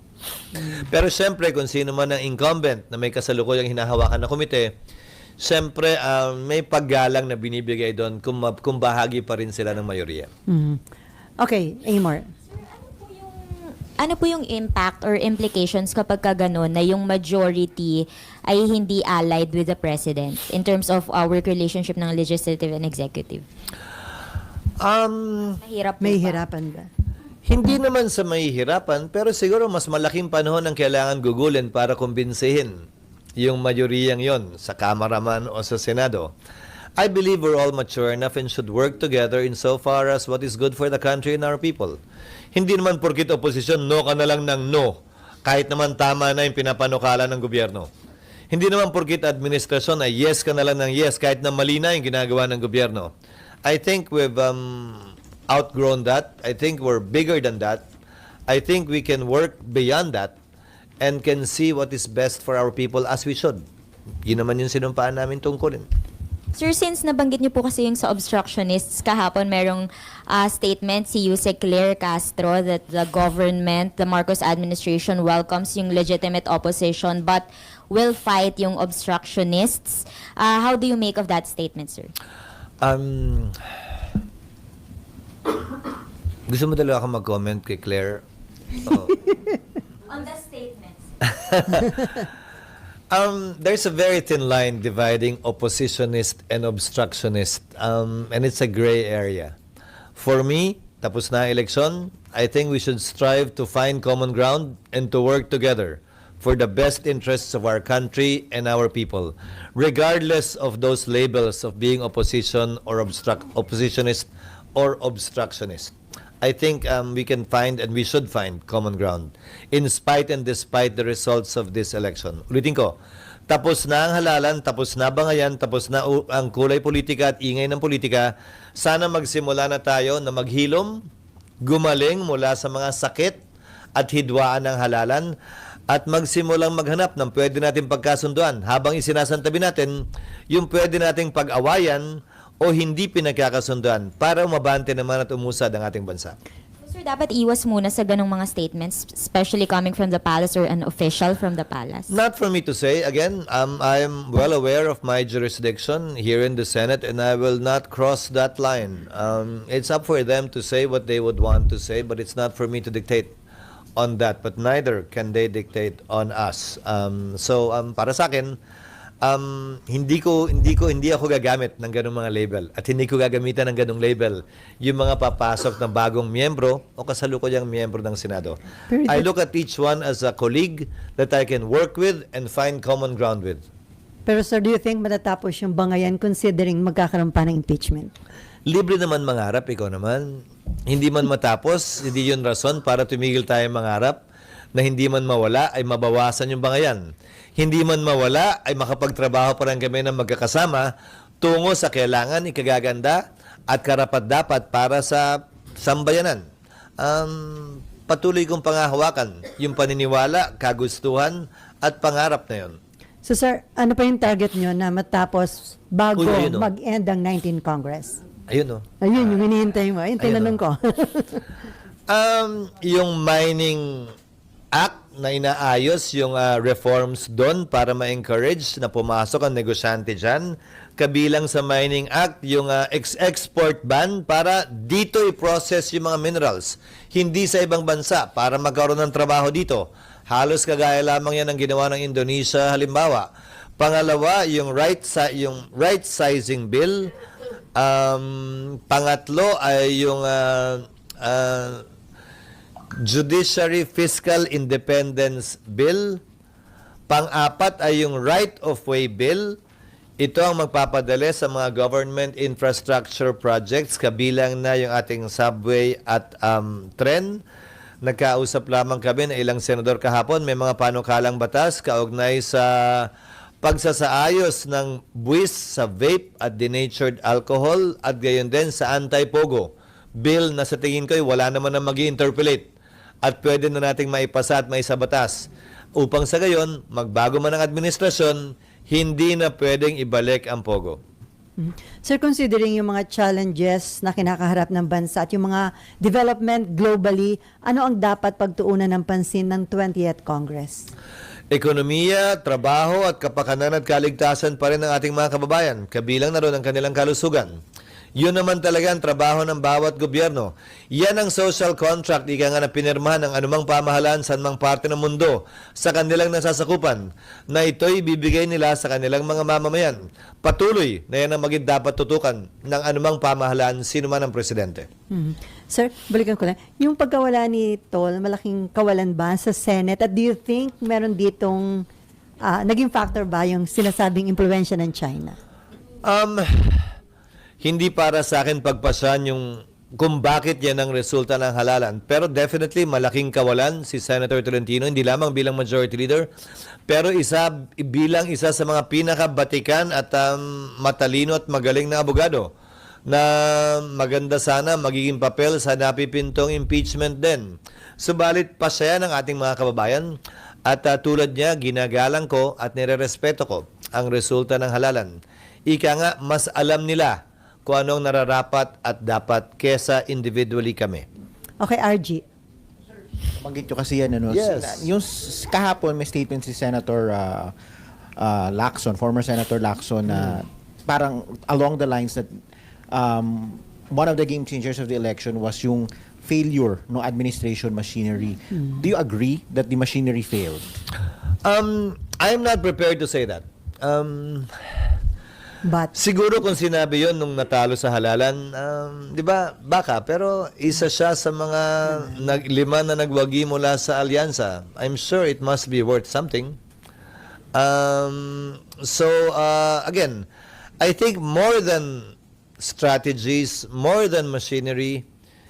Pero siyempre, kung sino man ang incumbent na may kasalukuyang hinahawakan na komite, siyempre, may paggalang na binibigay doon kung bahagi pa rin sila ng mayoriya. Okay, Amor. Ano po yung impact or implications kapag ka ganun na yung majority ay hindi allied with the president in terms of work relationship ng legislative and executive? Mahirap po May ba? hirapan ba? Hindi naman sa mahihirapan, pero siguro mas malaking panahon ang kailangan gugulin para kumbinsihin yung mayoriyang yon sa Kamara man o sa Senado. I believe we're all mature enough and should work together insofar as what is good for the country and our people. Hindi naman porkit oposisyon, no ka na lang ng no, kahit naman tama na yung pinapanukala ng gobyerno. Hindi naman porkit administrasyon ay yes ka na lang ng yes, kahit na mali na yung ginagawa ng gobyerno. I think we've outgrown that. I think we're bigger than that. I think we can work beyond that and can see what is best for our people as we should. Yun naman yung sinumpaan namin tungkulin. Sir, since nabanggit niyo po kasi yung sa obstructionists, kahapon merong statement si Yusek Claire Castro that the government, the Marcos administration welcomes yung legitimate opposition but will fight yung obstructionists. How do you make of that statement, sir? Gusto mo talaga akong mag-comment kay Claire? Oh. On the statements. There's a very thin line dividing oppositionist and obstructionist, and it's a gray area. For me, tapos na ang eleksyon, I think we should strive to find common ground and to work together for the best interests of our country and our people, regardless of those labels of being opposition or oppositionist or obstructionist. I think we can find and we should find common ground in spite and despite the results of this election. Ulitin ko, tapos na ang halalan, tapos na bangayan, tapos na ang kulay politika at ingay ng politika. Sana magsimula na tayo na maghilom, gumaling mula sa mga sakit at hidwaan ng halalan at magsimulang maghanap ng pwede natin pagkasunduan habang isinasantabi natin yung pwede nating pag-awayan o hindi pinagkakasunduan para umabante naman at umusad ang ating bansa. Sir, dapat iwas muna sa ganong mga statements, especially coming from the palace or an official from the palace. Not for me to say. Again, I'm well aware of my jurisdiction here in the Senate and I will not cross that line. It's up for them to say what they would want to say, but it's not for me to dictate on that. But neither can they dictate on us. So para sa akin, hindi ako gagamit ng ganung mga label at hindi ko gagamitan ng ganung label yung mga papasok na bagong miyembro o kasalukuyang miyembro ng Senado. I look at each one as a colleague that I can work with and find common ground with. Pero sir, do you think matatapos yung bangayan considering magkakaroon pa ng impeachment? Libre naman mangarap, ikaw naman. Hindi man matapos, hindi yun rason para tumigil tayo mangarap na hindi man mawala ay mabawasan yung bangayan. Hindi man mawala ay makapagtrabaho pa rin kami ng magkakasama tungo sa kailangan, ikagaganda at karapat-dapat para sa sambayanan. Patuloy kong pangahawakan yung paniniwala, kagustuhan at pangarap na yun. So sir, ano pa yung target nyo na matapos bago Uy, ayun, oh. mag-end ang 19th Congress? Ayun, Ayun, yung hinihintay mo. Ayun, tinanong ko. Yung mining act na inaayos yung reforms doon para ma-encourage na pumasok ang negosyante dyan. Kabilang sa mining act, yung export ban para dito i-process yung mga minerals. Hindi sa ibang bansa para magkaroon ng trabaho dito. Halos kagaya lamang yan ang ginawa ng Indonesia halimbawa. Pangalawa, yung right sizing bill. Pangatlo ay yung Judiciary Fiscal Independence Bill. Pang-apat ay yung Right-of-Way Bill. Ito ang magpapadali sa mga government infrastructure projects, kabilang na yung ating subway at tren. Nagkausap lamang kami na ilang senador kahapon. May mga panukalang batas kaugnay sa pagsasaayos ng buwis sa vape at denatured alcohol at gayon din sa anti-pogo. Bill na sa tingin ko ay wala naman na mag-interpolate at pwede na nating maipasa at maisabatas. Upang sa gayon, magbago man ang administrasyon, hindi na pwedeng ibalik ang pogo. Sir, considering yung mga challenges na kinakaharap ng bansa at yung mga development globally, ano ang dapat pagtuunan ng pansin ng 20th Congress? Ekonomiya, trabaho at kapakanan at kaligtasan pa rin ng ating mga kababayan, kabilang na rin ang kanilang kalusugan. Yun naman talaga ang trabaho ng bawat gobyerno. Yan ang social contract, ika nga na pinirmahan ng anumang pamahalaan sa anumang parte ng mundo sa kanilang nasasakupan, na ito'y bibigay nila sa kanilang mga mamamayan. Patuloy na yan ang maging dapat tutukan ng anumang pamahalaan, sino man ang presidente. Sir, balikan ko lang. Yung pagkawala ni Tol, malaking kawalan ba sa Senate? At do you think meron ditong naging factor ba yung sinasabing impluensya ng China? Hindi para sa akin pagpasan yung kung bakit yan ang resulta ng halalan. Pero definitely malaking kawalan si Senator Tolentino, hindi lamang bilang majority leader, pero bilang isa sa mga pinakabatikan at matalino at magaling na abogado na maganda sana magiging papel sa napipintong impeachment din. Subalit pasaya ng ating mga kababayan at tulad niya, ginagalang ko at nirerespeto ko ang resulta ng halalan. Ika nga, mas alam nila kung anong nararapat at dapat kesa individually kami. Okay, RG. Banggit nyo kasi yan, ano? Yes. Yung kahapon may statement si Senator Lacson, former Senator Lacson, na parang along the lines that one of the game changers of the election was yung failure ng administration machinery. Do you agree that the machinery failed? I'm not prepared to say that. But, Siguro kung sinabi yon nung natalo sa halalan, di ba, baka, pero isa siya sa mga lima na nagwagi mula sa alyansa. I'm sure it must be worth something. Again, I think more than strategies, more than machinery,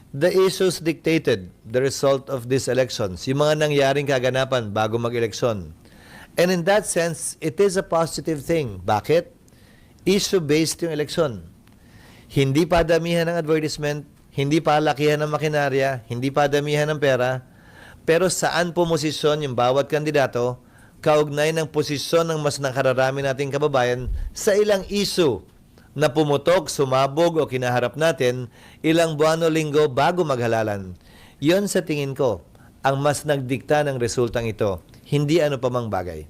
the issues dictated the result of these elections. Yung mga nangyaring kaganapan bago mag-eleksyon. And in that sense, it is a positive thing. Bakit? Issue-based yung eleksyon. Hindi pa damihan ng advertisement, hindi pa lakihan ng makinarya, hindi pa damihan ng pera, pero saan pumosisyon yung bawat kandidato, kaugnay ng posisyon ng mas nakararami nating kababayan sa ilang issue na pumutok, sumabog o kinaharap natin ilang buwan o linggo bago maghalalan. Yon sa tingin ko ang mas nagdikta ng resultang ito, hindi ano pa mang bagay.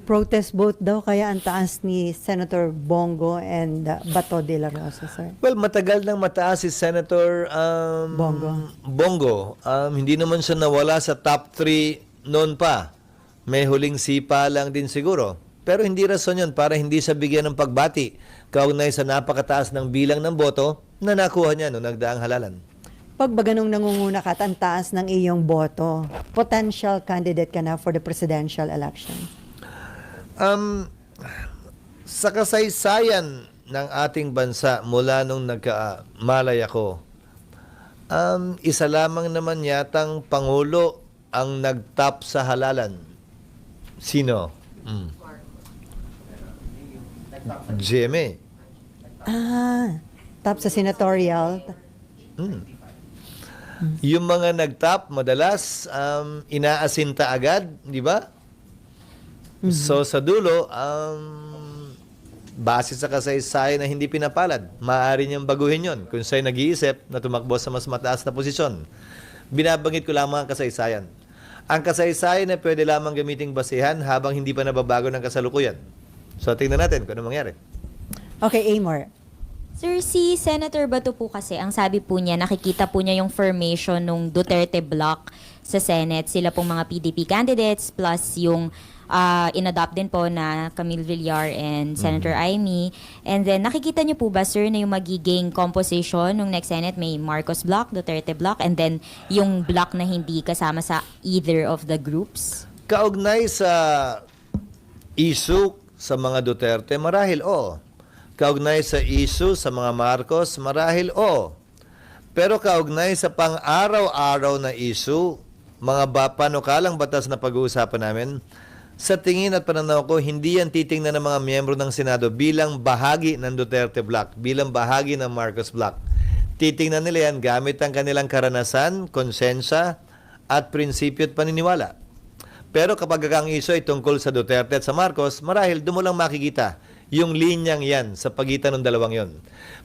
protest vote daw, kaya ang taas ni Senator Bongo and Bato de la Rosa, sir. Well, matagal nang mataas si Senator Bongo. Hindi naman siya nawala sa top 3 noon pa. May huling sipa lang din siguro. Pero hindi rason yun para hindi siya bigyan ng pagbati kaugnay sa napakataas ng bilang ng boto na nakuha niya noong nagdaang halalan. Pag ba ganung nangunguna ka at ang taas ng iyong boto, potential candidate ka na for the presidential election? Sa kasaysayan ng ating bansa mula nung nagkamalay ako, isa lamang naman yatang Pangulo ang nagtap sa halalan. Sino? GMA. Top sa senatorial. Yung mga nagtap, madalas inaasinta agad, di ba? So sa dulo, base sa kasaysayan na hindi pinapalad, maaari niyang baguhin yon kung siya'y nag-iisip na tumakbo sa mas mataas na posisyon. Binabanggit ko lamang ang kasaysayan. Ang kasaysayan na pwede lamang gamiting basehan habang hindi pa nababago ng kasalukuyan. So tingnan natin kung ano mangyari. Okay, Amor. Sir, si Senator Bato po kasi, ang sabi po niya, nakikita po niya yung formation ng Duterte block sa Senate. Sila pong mga PDP candidates plus yung in-adopt din po na Camille Villar and Senator Amy. And then, nakikita niyo po ba, sir, na yung magiging composition ng next Senate may Marcos block, Duterte block, and then yung block na hindi kasama sa either of the groups? Kaugnay sa issue sa mga Duterte, marahil Kaugnay sa issue sa mga Marcos, marahil Pero kaugnay sa pang-araw-araw na issue, panukalang batas na pag-uusapan namin, sa tingin at pananaw ko, hindi yan titingnan ng mga miyembro ng Senado bilang bahagi ng Duterte Block, bilang bahagi ng Marcos Block. Titingnan nila yan gamit ang kanilang karanasan, konsensya, at prinsipyo at paniniwala. Pero kapag ang iso ay tungkol sa Duterte at sa Marcos, marahil doon mo lang makikita yung linyang yan sa pagitan ng dalawang yon.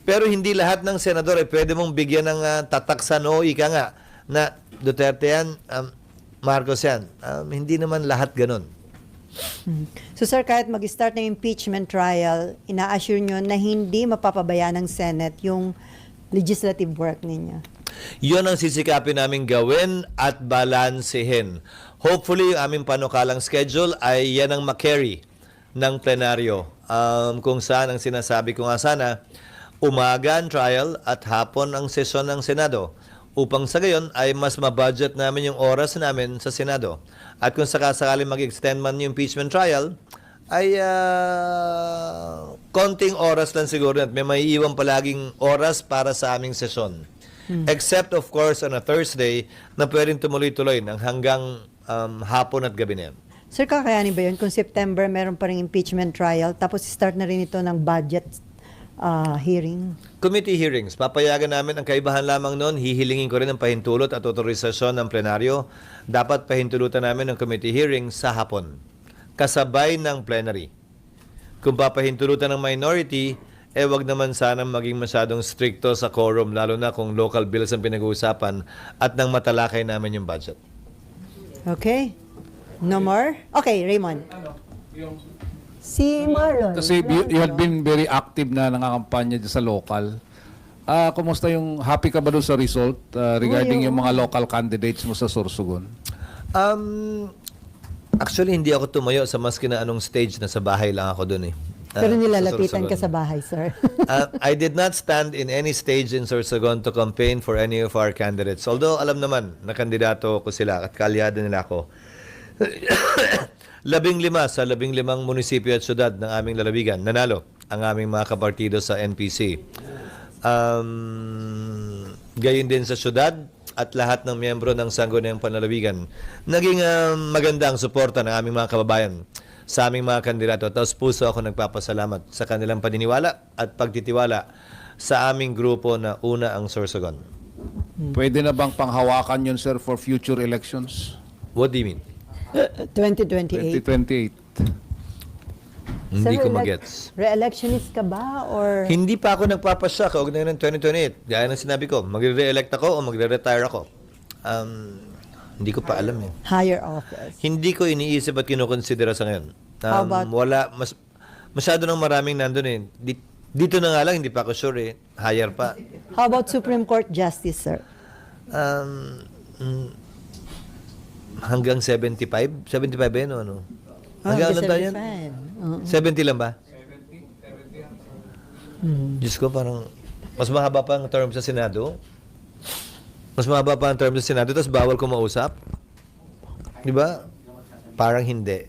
Pero hindi lahat ng senador ay pwede mong bigyan ng tataksan o ika nga na Duterte yan, Marcos yan. Hindi naman lahat ganun. So sir, kahit mag-start ng impeachment trial, ina-assure nyo na hindi mapapabayaan ng Senate yung legislative work ninyo. Yun ang sisikapin namin gawin at balansehin. Hopefully, yung aming panukalang schedule ay yan ang makarry ng plenaryo. Kung saan ang sinasabi ko nga sana, umaga ang trial at hapon ang sesyon ng Senado. Upang sa gayon ay mas mabudget namin yung oras namin sa Senado. At kung sakasakaling mag-extend man yung impeachment trial, ay konting oras lang siguro at may maiiwan palaging oras para sa aming sesyon. Except of course on a Thursday na pwedeng tuloy-tuloy ng hanggang hapon at gabi na yan. Sir, kakayanin ba yun kung September meron pa rin impeachment trial tapos start na rin ito ng budget hearing? Committee hearings, papayagan namin. Ang kaibahan lamang noon, hihilingin ko rin ang pahintulot at otorisasyon ng plenaryo. Dapat pahintulutan namin ng committee hearings sa hapon, kasabay ng plenary. Kung papahintulutan ng minority, wag naman sanang maging masyadong stricto sa quorum, lalo na kung local bills ang pinag-uusapan at nang matalakay namin yung budget. Okay? No more? Okay, Raymond. Si Marlon. Kasi you had been very active na nangakampanya dyan sa local. Kumusta yung, happy ka ba doon sa result regarding yung mga local candidates mo sa Sorsogon? Actually, hindi ako tumayo sa maski na anong stage, na sa bahay lang ako doon eh. Pero Sa nilalapitan ka Sorsogon. sa bahay, sir. I did not stand in any stage in Sorsogon to campaign for any of our candidates. Although alam naman na kandidato ko sila at kaalyado nila ako. 15 sa 15 munisipyo at syudad ng aming lalawigan, nanalo ang aming mga kapartido sa NPC. Gayon din sa syudad at lahat ng miyembro ng Sangguniang Panlalawigan. Naging maganda ang suporta ng aming mga kababayan sa aming mga kandidato. Tapos puso ako nagpapasalamat sa kanilang paniniwala at pagtitiwala sa aming grupo na una ang Sorsogon. Pwede na bang panghawakan yun, sir, for future elections? What do you mean? 2028. 2028. Hindi ko Sir, magets. Re-electionist ka ba? Or Hindi pa ako nagpapasya kaugnay ng 2028. Gaya ng sinabi ko, magre-re-elect ako o magre-retire ako. Hindi ko pa alam eh. higher office? Hindi ko iniisip at kinukonsidera sa ngayon. How about- Masyado nang maraming nandun eh. Dito na nga lang, hindi pa ako sure eh. Higher pa. How about Supreme Court Justice, sir? Hanggang 75? 75 ba yun o ano? Hanggang ano tayo yan? 70 lang ba? 70. Diyos ko, parang mas mahaba pa ang term sa Senado. Mas mahaba pa ang term sa Senado, tapos bawal ko mausap. Di ba? Parang hindi.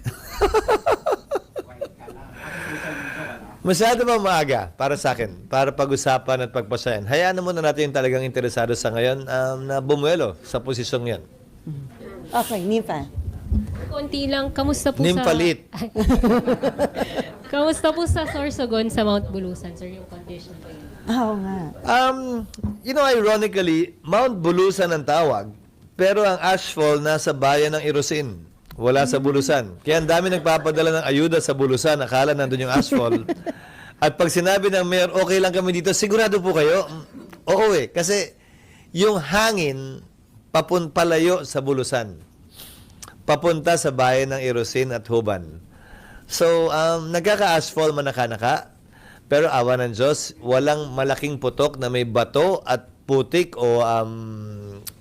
Masyado ba maaga para sa akin, para pag-usapan at pagpasayan. Hayaan na muna natin yung talagang interesado sa ngayon na bumuelo sa posisyong yan. Okay, Nympha. Konti lang, kamusta po Nymphalit. sa... Kamusta po sa Sorsogon sa Mount Bulusan, sir, yung condition po yun? Oo nga. Ironically, Mount Bulusan ang tawag, pero ang ashfall nasa bayan ng Irosin. Wala sa Bulusan. Kaya ang dami nagpapadala ng ayuda sa Bulusan, akala nandun yung asphalt. At pag sinabi ng mayor, okay lang kami dito, sigurado po kayo? Oo eh, kasi yung hangin palayo sa Bulusan. Papunta sa bayan ng Irosin at Huban. So, nagkaka-asphalt manaka-naka, pero awa ng Diyos, walang malaking putok na may bato at putik o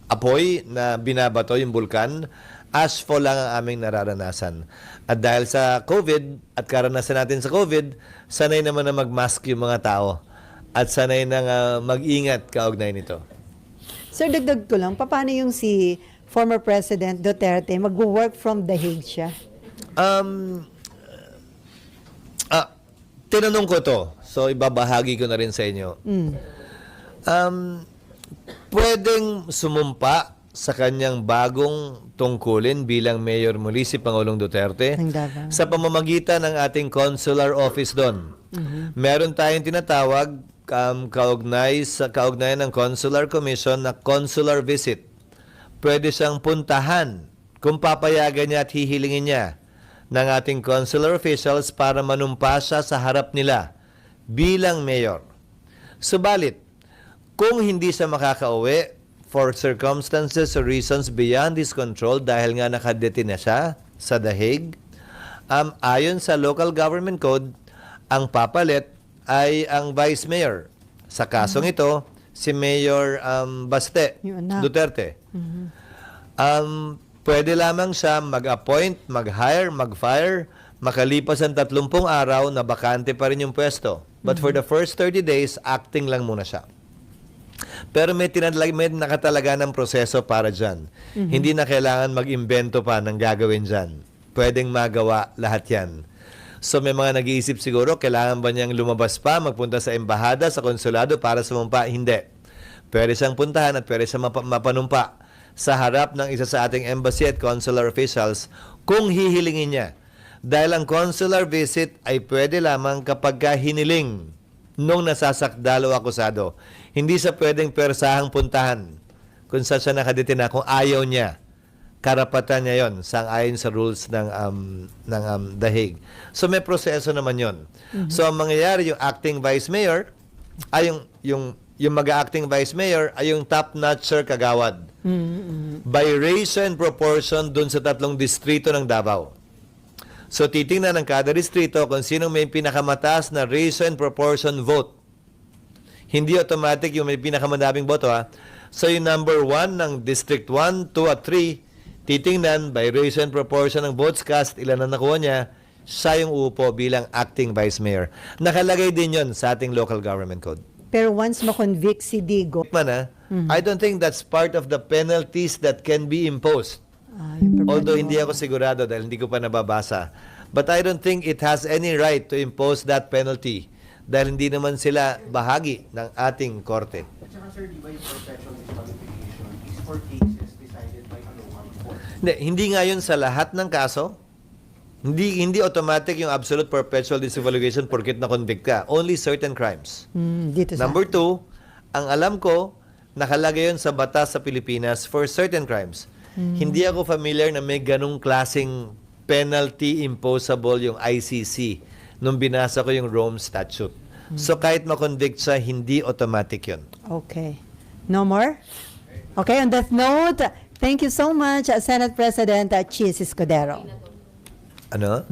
apoy na binabato yung bulkan. Asphalt lang ang aming nararanasan. At dahil sa COVID at karanasan natin sa COVID, sanay naman na mag-mask yung mga tao. At sanay na mag-ingat kaugnay nito. Sir, dagdag ko lang, paano yung si former President Duterte mag-work from The Hague siya? Tinanong ko to, so ibabahagi ko na rin sa inyo. Pwedeng sumumpa sa kanyang bagong tungkulin bilang mayor muli si Pangulong Duterte Ng Davao. sa pamamagitan ng ating consular office doon. Meron tayong tinatawag kaugnayan ng Consular Commission na consular visit. Pwede siyang puntahan kung papayagan niya at hihilingin niya ng ating consular officials para manumpa siya sa harap nila bilang mayor. Subalit, kung hindi siya makakauwi for circumstances or reasons beyond his control dahil nga nakadetain na siya sa The Hague, ayon sa local government code, ang papalit ay ang vice mayor. Sa kasong ito, si Mayor Baste Yung anak. Duterte. Pwede lamang siya mag-appoint, mag-hire, mag-fire, makalipas ang 30 araw na bakante pa rin yung pwesto. But for the first 30 days, acting lang muna siya. Pero may nakatalaga ng proseso para dyan. Hindi na kailangan mag-imbento pa ng gagawin dyan. Pwedeng magawa lahat yan. So may mga nag-iisip siguro, kailangan ba niyang lumabas pa, magpunta sa embahada, sa konsulado para sumumpa? Hindi. Pwede siyang puntahan at pwede siyang mapanumpa sa harap ng isa sa ating embassy at consular officials kung hihilingin niya. Dahil ang consular visit ay pwede lamang kapag hiniling nung nasasakdal o akusado. Hindi siya pwedeng persahang puntahan kung saan siya nakadetina kung ayaw niya. Karapatan niya yon sang-ayon sa rules ng The Hague. So may proseso naman yon. So ang mangyayari, yung acting vice mayor ay yung mag-acting vice mayor ay yung top-notcher kagawad. By ratio and proportion dun sa 3 distrito ng Davao. So titingnan ng kada distrito kung sino may pinakamataas na ratio and proportion vote. Hindi automatic yung may pinakamadaming boto ha. So yung number 1 ng District 1, 2 at 3, titingnan by ratio and proportion ng votes cast, ilan na nakuha niya, siya yung uupo bilang acting vice mayor. Nakalagay din yon sa ating local government code. Pero once ma-convict si Digo, I don't think that's part of the penalties that can be imposed. yung Although hindi ako sigurado dahil hindi ko pa nababasa. But I don't think it has any right to impose that penalty dahil hindi naman sila bahagi ng ating korte. At saka sir, di ba yung perpetual disqualification is for cases decided by a local court? Hindi nga yun sa lahat ng kaso. Hindi automatic yung absolute perpetual disqualification porket na-convict ka. Only certain crimes. dito sa... Number 2, ang alam ko, nakalagay yun sa batas sa Pilipinas for certain crimes. Hindi ako familiar na may ganung klaseng penalty imposable yung ICC nung binasa ko yung Rome Statute. So kahit makonvict siya, hindi automatic yun. Okay. No more? Okay, on that note, thank you so much, Senate President Chis Escudero. Ano?